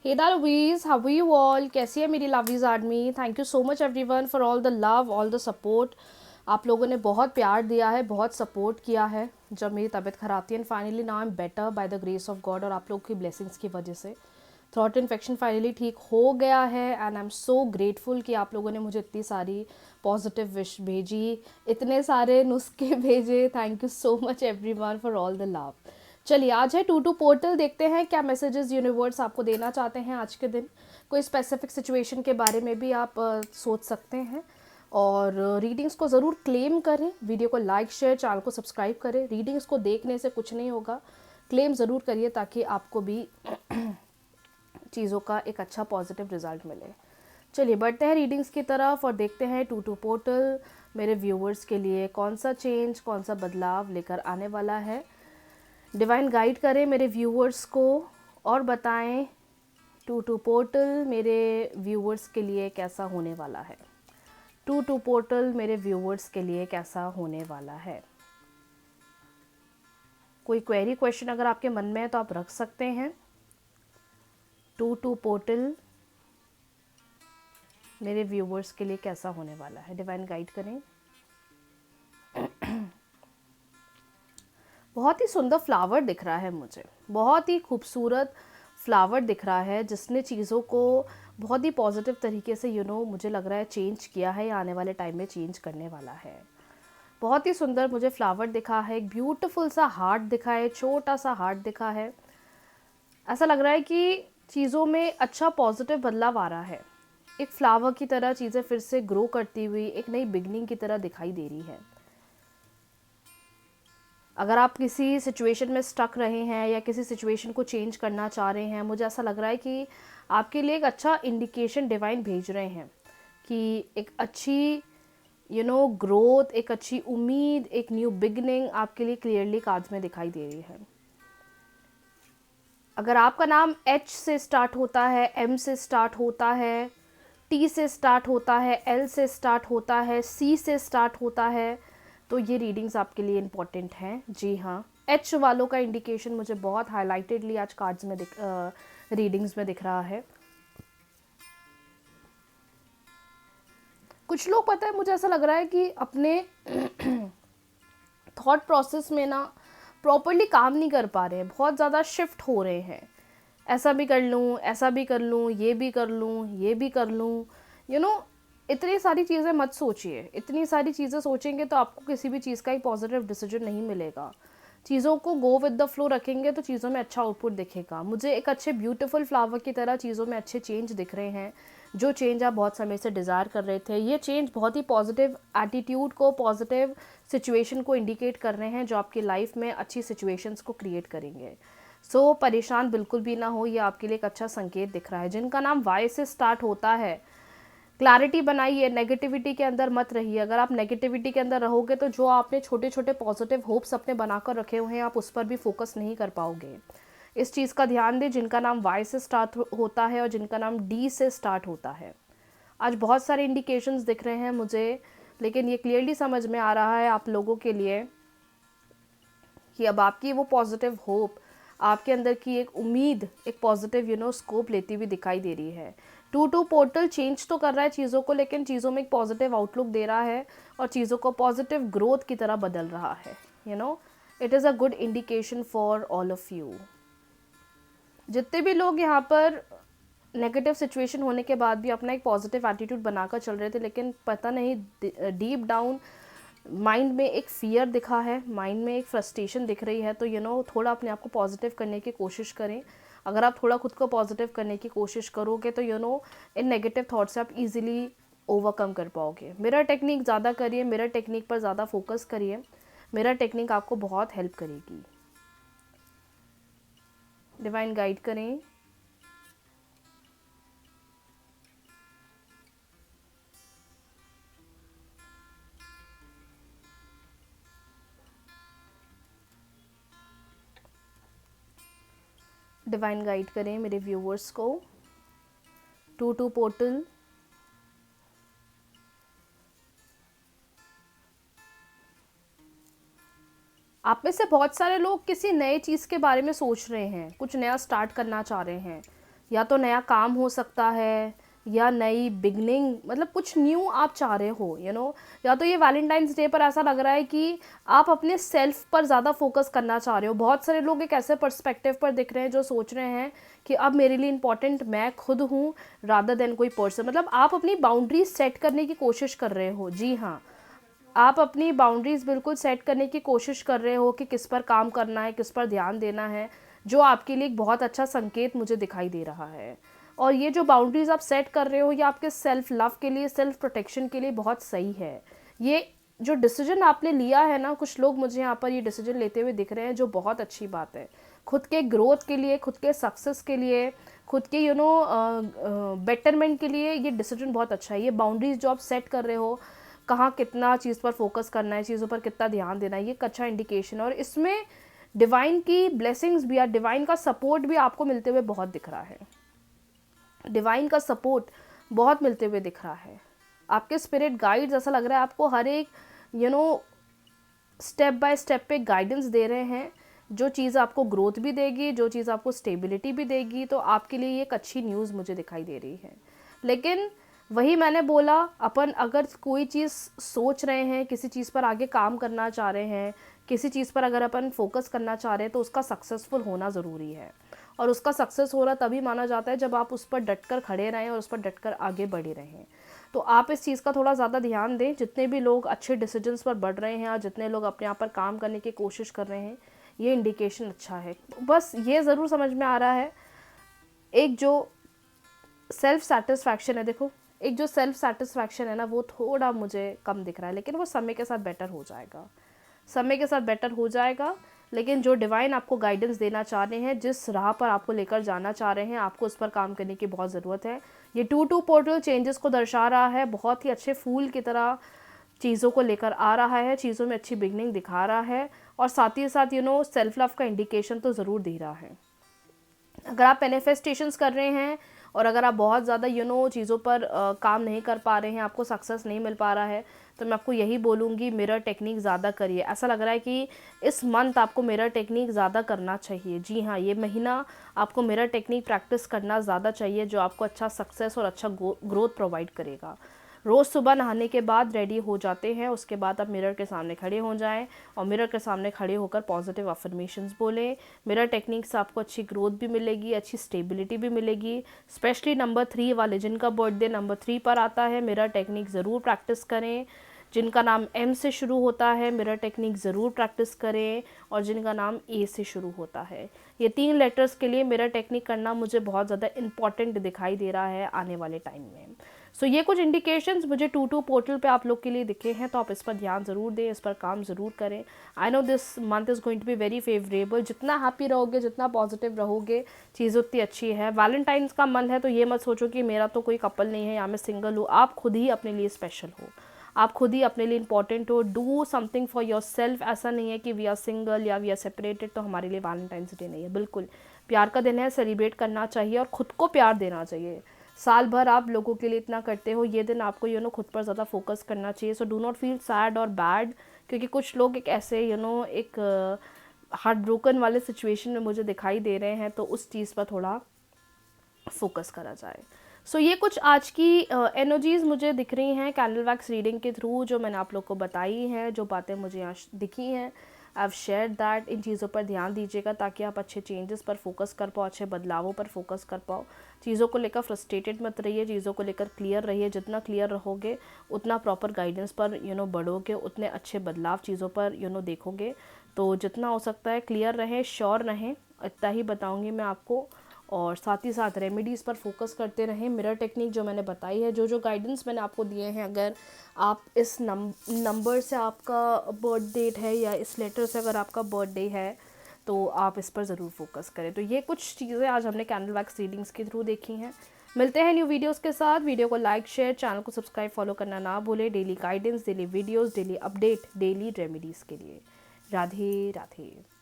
Hey there, Louise. How are you all? कैसी है मेरी lovies army? Thank you so much everyone for all the love, all the support. आप लोगों ने बहुत प्यार दिया है, बहुत सपोर्ट किया है जब मेरी तबीयत खराब थी. And finally now I am better by the grace of God और आप लोग की ब्लेसिंग्स की वजह से थ्रॉट इन्फेक्शन फाइनली ठीक हो गया है. And I am so grateful कि आप लोगों ने मुझे इतनी सारी पॉजिटिव विश भेजी, इतने सारे नुस्खे भेजे. Thank you so much everyone for all the love. चलिए आज है टू टू पोर्टल. देखते हैं क्या मैसेजेस यूनिवर्स आपको देना चाहते हैं आज के दिन. कोई स्पेसिफिक सिचुएशन के बारे में भी आप सोच सकते हैं. और रीडिंग्स को ज़रूर क्लेम करें. वीडियो को लाइक शेयर, चैनल को सब्सक्राइब करें. रीडिंग्स को देखने से कुछ नहीं होगा, क्लेम ज़रूर करिए ताकि आपको भी चीज़ों का एक अच्छा पॉजिटिव रिजल्ट मिले. चलिए बढ़ते हैं रीडिंग्स की तरफ और देखते हैं टू टू पोर्टल मेरे व्यूवर्स के लिए कौन सा चेंज, कौन सा बदलाव लेकर आने वाला है. डिवाइन गाइड करें मेरे व्यूवर्स को और बताएं टू टू पोर्टल मेरे व्यूवर्स के लिए कैसा होने वाला है. टू टू पोर्टल मेरे व्यूवर्स के लिए कैसा होने वाला है. कोई क्वेरी क्वेश्चन अगर आपके मन में है तो आप रख सकते हैं. टू टू पोर्टल मेरे व्यूवर्स के लिए कैसा होने वाला है, डिवाइन गाइड करें. बहुत ही सुंदर फ्लावर दिख रहा है मुझे, बहुत ही खूबसूरत फ्लावर दिख रहा है जिसने चीज़ों को बहुत ही पॉजिटिव तरीके से मुझे लग रहा है चेंज किया है या आने वाले टाइम में चेंज करने वाला है. बहुत ही सुंदर मुझे फ्लावर दिखा है. एक ब्यूटीफुल सा हार्ट दिखा है, छोटा सा हार्ट दिखा है. ऐसा लग रहा है कि चीज़ों में अच्छा पॉजिटिव बदलाव आ रहा है. एक फ्लावर की तरह चीज़ें फिर से ग्रो करती हुई एक नई बिगनिंग की तरह दिखाई दे रही है. अगर आप किसी सिचुएशन में स्टक रहे हैं या किसी सिचुएशन को चेंज करना चाह रहे हैं, मुझे ऐसा लग रहा है कि आपके लिए एक अच्छा इंडिकेशन डिवाइन भेज रहे हैं कि एक अच्छी ग्रोथ, एक अच्छी उम्मीद, एक न्यू बिगनिंग आपके लिए क्लियरली कार्ड्स में दिखाई दे रही है. अगर आपका नाम एच से स्टार्ट होता है, एम से स्टार्ट होता है, टी से स्टार्ट होता है, एल से स्टार्ट होता है, सी से स्टार्ट होता है, तो ये रीडिंग्स आपके लिए इम्पॉर्टेंट हैं. जी हाँ, एच वालों का इंडिकेशन मुझे बहुत हाईलाइटेडली आज कार्ड्स में रीडिंग्स में दिख रहा है. कुछ लोग, पता है मुझे ऐसा लग रहा है कि अपने थॉट प्रोसेस में ना प्रॉपरली काम नहीं कर पा रहे हैं, बहुत ज़्यादा शिफ्ट हो रहे हैं. ऐसा भी कर लूँ, ऐसा भी कर लूँ, ये भी कर लूँ, ये भी कर लूँ. इतनी सारी चीज़ें मत सोचिए. इतनी सारी चीज़ें सोचेंगे तो आपको किसी भी चीज़ का एक पॉजिटिव डिसीजन नहीं मिलेगा. चीज़ों को गो विद द फ्लो रखेंगे तो चीज़ों में अच्छा आउटपुट दिखेगा. मुझे एक अच्छे ब्यूटीफुल फ्लावर की तरह चीज़ों में अच्छे चेंज दिख रहे हैं. जो चेंज आप बहुत समय से डिज़ायर कर रहे थे, ये चेंज बहुत ही पॉजिटिव एटीट्यूड को, पॉजिटिव सिचुएशन को इंडिकेट कर रहे हैं जो आपकी लाइफ में अच्छी सिचुएशंस को क्रिएट करेंगे. सो परेशान बिल्कुल भी ना हो, ये आपके लिए एक अच्छा संकेत दिख रहा है. जिनका नाम वाई से स्टार्ट होता है, क्लैरिटी बनाइए, नेगेटिविटी के अंदर मत रहिए. अगर आप नेगेटिविटी के अंदर रहोगे तो जो आपने छोटे छोटे पॉजिटिव होप्स अपने बनाकर रखे हुए हैं, आप उस पर भी फोकस नहीं कर पाओगे. इस चीज़ का ध्यान दें. जिनका नाम वाई से स्टार्ट होता है और जिनका नाम डी से स्टार्ट होता है, आज बहुत सारे इंडिकेशंस दिख रहे हैं मुझे, लेकिन ये क्लियरली समझ में आ रहा है आप लोगों के लिए कि अब आपकी वो पॉजिटिव होप, आपके अंदर की एक उम्मीद एक पॉजिटिव स्कोप लेती हुई दिखाई दे रही है. टू टू पोर्टल चेंज तो कर रहा है चीज़ों को, लेकिन चीज़ों में एक पॉजिटिव आउटलुक दे रहा है और चीज़ों को पॉजिटिव ग्रोथ की तरह बदल रहा है. It is a good indication for all of you. जितने भी लोग यहाँ पर नेगेटिव सिचुएशन होने के बाद भी अपना एक पॉजिटिव एटीट्यूड बनाकर चल रहे थे, लेकिन पता नहीं डीप डाउन माइंड में एक फियर दिखा है, माइंड में एक फ्रस्ट्रेशन दिख रही है. तो थोड़ा अपने आप को पॉजिटिव करने की कोशिश करें. अगर आप थोड़ा खुद को पॉजिटिव करने की कोशिश करोगे तो इन नेगेटिव थॉट से आप इजीली ओवरकम कर पाओगे. मिरर टेक्निक ज़्यादा करिए, मिरर टेक्निक पर ज़्यादा फोकस करिए. मिरर टेक्निक आपको बहुत हेल्प करेगी. डिवाइन गाइड करें. डिवाइन गाइड करें मेरे व्यूवर्स को. टू टू पोर्टल आप में से बहुत सारे लोग किसी नए चीज़ के बारे में सोच रहे हैं, कुछ नया स्टार्ट करना चाह रहे हैं, या तो नया काम हो सकता है, या नई बिगनिंग, मतलब कुछ न्यू आप चाह रहे हो, या तो ये वैलेंटाइंस डे पर ऐसा लग रहा है कि आप अपने सेल्फ पर ज़्यादा फोकस करना चाह रहे हो। बहुत सारे लोग एक ऐसे पर्सपेक्टिव पर दिख रहे हैं जो सोच रहे हैं कि अब मेरे लिए इम्पॉर्टेंट मैं खुद हूँ रादर देन कोई पर्सन। मतलब आप अपनी बाउंड्रीज सेट करने की कोशिश कर रहे हो। जी हाँ, आप अपनी बाउंड्रीज बिल्कुल सेट करने की कोशिश कर रहे हो कि किस पर काम करना है, किस पर ध्यान देना है, जो आपके लिए एक बहुत अच्छा संकेत मुझे दिखाई दे रहा है। और ये जो बाउंड्रीज आप सेट कर रहे हो, ये आपके सेल्फ लव के लिए, सेल्फ प्रोटेक्शन के लिए बहुत सही है। ये जो डिसीजन आपने लिया है ना, कुछ लोग मुझे यहाँ पर ये डिसीजन लेते हुए दिख रहे हैं, जो बहुत अच्छी बात है। खुद के ग्रोथ के लिए, खुद के सक्सेस के लिए, खुद के बेटरमेंट के लिए ये डिसीजन बहुत अच्छा है। ये बाउंड्रीज जो आप सेट कर रहे हो, कहाँ कितना चीज़ पर फोकस करना है, चीज़ों पर कितना ध्यान देना है, ये एक अच्छा इंडिकेशन है। और इसमें डिवाइन की ब्लेसिंग्स भी या डिवाइन का सपोर्ट भी आपको मिलते हुए बहुत दिख रहा है। डिवाइन का सपोर्ट बहुत मिलते हुए दिख रहा है। आपके स्पिरिट गाइड्स, ऐसा लग रहा है आपको हर एक स्टेप बाय स्टेप पे गाइडेंस दे रहे हैं, जो चीज़ आपको ग्रोथ भी देगी, जो चीज़ आपको स्टेबिलिटी भी देगी। तो आपके लिए ये एक अच्छी न्यूज़ मुझे दिखाई दे रही है। लेकिन वही मैंने बोला, अपन अगर कोई चीज़ सोच रहे हैं, किसी चीज़ पर आगे काम करना चाह रहे हैं, किसी चीज़ पर अगर अपन फोकस करना चाह रहे हैं, तो उसका सक्सेसफुल होना ज़रूरी है। और उसका सक्सेस हो रहा तभी माना जाता है जब आप उस पर डटकर खड़े रहें और उस पर डटकर आगे बढ़े रहें। तो आप इस चीज़ का थोड़ा ज़्यादा ध्यान दें। जितने भी लोग अच्छे डिसीजंस पर बढ़ रहे हैं और जितने लोग अपने आप पर काम करने की कोशिश कर रहे हैं, ये इंडिकेशन अच्छा है। बस ये ज़रूर समझ में आ रहा है, एक जो सेल्फ सेटिस्फैक्शन है, देखो एक जो सेल्फ सेटिस्फैक्शन है ना, वो थोड़ा मुझे कम दिख रहा है, लेकिन वो समय के साथ बेटर हो जाएगा, समय के साथ बेटर हो जाएगा। लेकिन जो डिवाइन आपको गाइडेंस देना चाह रहे हैं, जिस राह पर आपको लेकर जाना चाह रहे हैं, आपको उस पर काम करने की बहुत ज़रूरत है। ये 2-2 पोर्टल चेंजेस को दर्शा रहा है, बहुत ही अच्छे फूल की तरह चीज़ों को लेकर आ रहा है, चीज़ों में अच्छी बिगनिंग दिखा रहा है, और साथ ही साथ सेल्फ लव का इंडिकेशन तो ज़रूर दे रहा है। अगर आप मैनिफेस्टेशंस कर रहे हैं और अगर आप बहुत ज़्यादा चीज़ों पर काम नहीं कर पा रहे हैं, आपको सक्सेस नहीं मिल पा रहा है, तो मैं आपको यही बोलूँगी, मिरर टेक्निक ज़्यादा करिए। ऐसा लग रहा है कि इस मंथ आपको मिरर टेक्निक ज़्यादा करना चाहिए। जी हाँ, ये महीना आपको मिरर टेक्निक प्रैक्टिस करना ज़्यादा चाहिए, जो आपको अच्छा सक्सेस और अच्छा ग्रोथ प्रोवाइड करेगा। रोज़ सुबह नहाने के बाद रेडी हो जाते हैं, उसके बाद आप मिरर के सामने खड़े हो जाएं और मिरर के सामने खड़े होकर पॉजिटिव अफर्मेशंस बोलें। मिरर टेक्निक से आपको अच्छी ग्रोथ भी मिलेगी, अच्छी स्टेबिलिटी भी मिलेगी। स्पेशली नंबर 3 वाले, जिनका बर्थडे नंबर 3 पर आता है, मिरर टेक्निक ज़रूर प्रैक्टिस करें। जिनका नाम एम से शुरू होता है, मिरर टेक्निक ज़रूर प्रैक्टिस करें। और जिनका नाम ए से शुरू होता है, ये 3 लेटर्स के लिए मिरर टेक्निक करना मुझे बहुत ज़्यादा इम्पॉर्टेंट दिखाई दे रहा है आने वाले टाइम में। सो ये कुछ इंडिकेशंस मुझे 2-2 पोर्टल पे आप लोग के लिए दिखे हैं, तो आप इस पर ध्यान ज़रूर दें, इस पर काम ज़रूर करें। I know this month is going to be very favourable. जितना हैप्पी रहोगे, जितना पॉजिटिव रहोगे, चीज़ उतनी अच्छी है। वैलेंटाइंस का मंथ है, तो ये मत सोचो कि मेरा तो कोई कपल नहीं है या मैं सिंगल हूँ। आप खुद ही अपने लिए स्पेशल हो, आप खुद ही अपने लिए इंपॉर्टेंट हो। Do something for your self. ऐसा नहीं है कि वी आर सिंगल या वी आर सेपरेटेड तो हमारे लिए वैलेंटाइंस डे नहीं है। बिल्कुल प्यार का दिन है, सेलिब्रेट करना चाहिए और ख़ुद को प्यार देना चाहिए। साल भर आप लोगों के लिए इतना करते हो, ये दिन आपको खुद पर ज़्यादा फोकस करना चाहिए। So do not feel sad और बैड, क्योंकि कुछ लोग एक ऐसे एक हार्ट ब्रोकन वाले सिचुएशन में मुझे दिखाई दे रहे हैं, तो उस चीज़ पर थोड़ा फोकस करा जाए। सो ये कुछ आज की एनर्जीज़ मुझे दिख रही हैं कैंडल वैक्स रीडिंग के थ्रू, जो मैंने आप लोग को बताई हैं, जो बातें मुझे यहाँ दिखी हैं। I have share that. इन चीज़ों पर ध्यान दीजिएगा ताकि आप अच्छे चेंजेस पर फोकस कर पाओ, अच्छे बदलावों पर फोकस कर पाओ। चीज़ों को लेकर फ्रस्ट्रेटेड मत रहिए, चीज़ों को लेकर क्लियर रहिए। जितना क्लियर रहोगे, उतना प्रॉपर गाइडेंस पर बढ़ोगे, उतने अच्छे बदलाव चीज़ों पर देखोगे। तो जितना हो सकता है क्लियर रहें, श्योर रहें, इतना ही बताऊँगी मैं आपको। और साथ ही साथ रेमेडीज़ पर फोकस करते रहें। मिरर टेक्निक जो मैंने बताई है, जो गाइडेंस मैंने आपको दिए हैं, अगर आप इस नंबर से आपका बर्थ डेट है या इस लेटर से अगर आपका बर्थडे है, तो आप इस पर ज़रूर फोकस करें। तो ये कुछ चीज़ें आज हमने कैंडल वैक्स रीडिंग्स के थ्रू देखी हैं। मिलते हैं न्यू वीडियोस के साथ। वीडियो को लाइक, शेयर, चैनल को सब्सक्राइब, फॉलो करना ना भूलें। Daily guidance, daily videos, daily update, daily remedies के लिए। राधे राधे।